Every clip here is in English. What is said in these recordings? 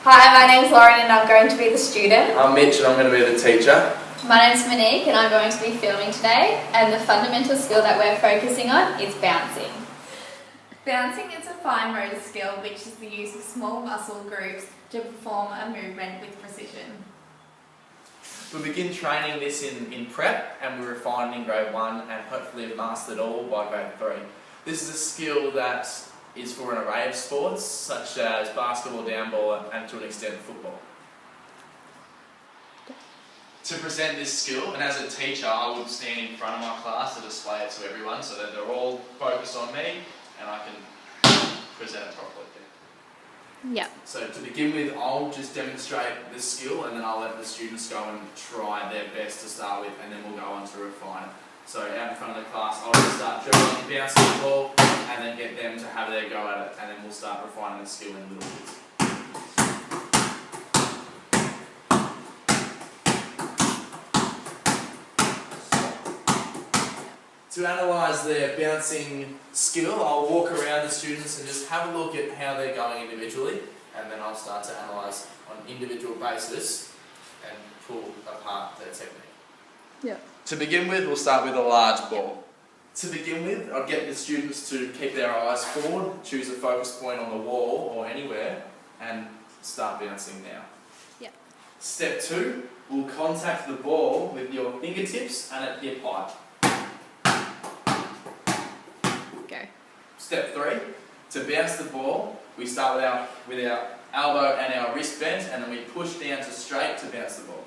Hi, my name's Lauren and I'm going to be the student. I'm Mitch and I'm going to be the teacher. My name's Monique and I'm going to be filming today, and the fundamental skill that we're focusing on is bouncing. Bouncing is a fine motor skill which is the use of small muscle groups to perform a movement with precision. We begin training this in prep and we refine it in grade 1 and hopefully have mastered all by grade 3. This is a skill that is for an array of sports such as basketball, downball and to an extent football. To present this skill, and as a teacher I would stand in front of my class to display it to everyone so that they're all focused on me and I can present it properly. Yep. So to begin with, I'll just demonstrate the skill and then I'll let the students go and try their best to start with, and then we'll go on to refine it. So out in front of the class, I'll just start dribbling, bouncing the ball, and then get them to have their go at it, and then we'll start refining the skill in little bits. To analyse their bouncing skill, I'll walk around the students and just have a look at how they're going individually, and then I'll start to analyse on an individual basis and pull apart their technique. Yep. To begin with, we'll start with a large ball. To begin with, I'll get the students to keep their eyes forward, choose a focus point on the wall or anywhere, and start bouncing now. Yep. Step 2, we'll contact the ball with your fingertips and at hip height. Go. Step 3, to bounce the ball, we start with our elbow and our wrist bent, and then we push down to straight to bounce the ball.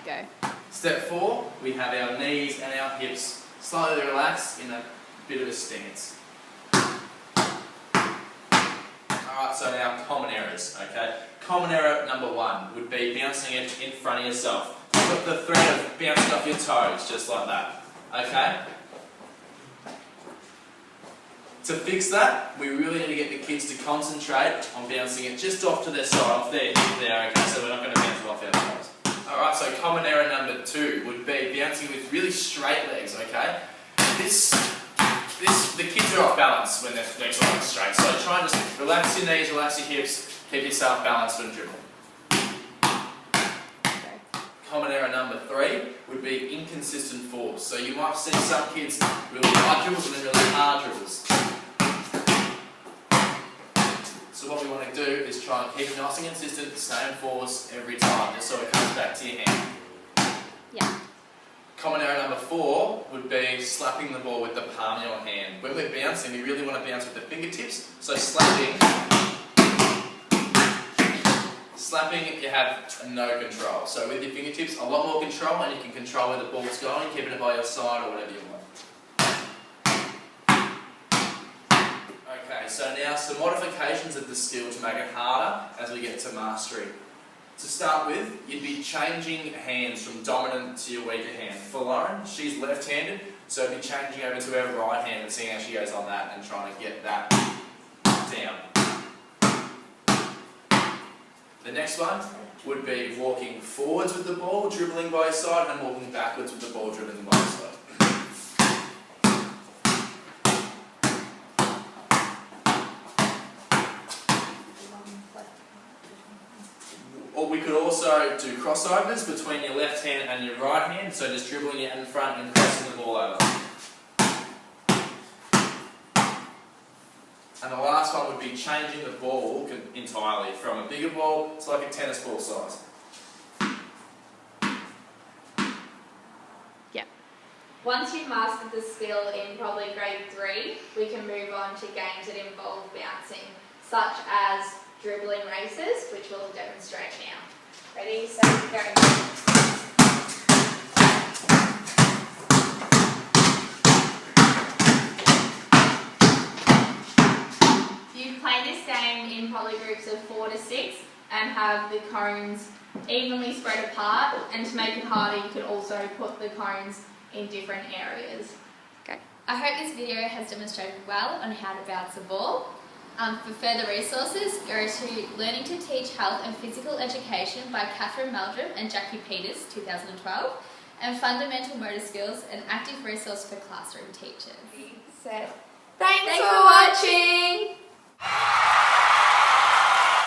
Go. Step 4, we have our knees and our hips slightly relaxed in a bit of a stance. Alright, so now common errors, okay? Common error number 1 would be bouncing it in front of yourself. Put the thread of bouncing off your toes, just like that, okay? To fix that, we really need to get the kids to concentrate on bouncing it just off to their side, off there, okay? So we're not going to bounce it off our toes. Alright, so common error number 2 would be bouncing with really straight legs, okay? The kids are off balance when their legs are straight, so try and just relax your knees, relax your hips, keep yourself balanced and dribble. Okay. Common error number 3 would be inconsistent force. So you might see some kids really light dribbles and then really hard dribbles. So what we want to do is try and keep nice and consistent, the same force every time, just so it comes back to your hand. Yeah. Common error number 4 would be slapping the ball with the palm of your hand. When we're bouncing, we really want to bounce with the fingertips. So slapping, you have no control. So with your fingertips, a lot more control, and you can control where the ball's going, keeping it by your side or whatever you want. Okay, so now some modifications of the skill to make it harder as we get to mastery. To start with, you'd be changing hands from dominant to your weaker hand. For Lauren, she's left-handed, so you'd be changing over to her right hand and seeing how she goes on that and trying to get that down. The next one would be walking forwards with the ball, dribbling by your side, and walking backwards with the ball, dribbling by your side. Or we could also do crossovers between your left hand and your right hand, so just dribbling it in front and crossing the ball over. And the last one would be changing the ball entirely from a bigger ball to like a tennis ball size. Yep. Once you've mastered the skill in probably grade 3, we can move on to games that involve bouncing, such as dribbling races, which we'll demonstrate now. Ready, set, go. You play this game in probably groups of 4 to 6 and have the cones evenly spread apart, and to make it harder you can also put the cones in different areas. Okay. I hope this video has demonstrated well on how to bounce a ball. For further resources, go to Learning to Teach Health and Physical Education by Catherine Meldrum and Jackie Peters, 2012, and Fundamental Motor Skills, an active resource for classroom teachers. Set. Thanks for watching!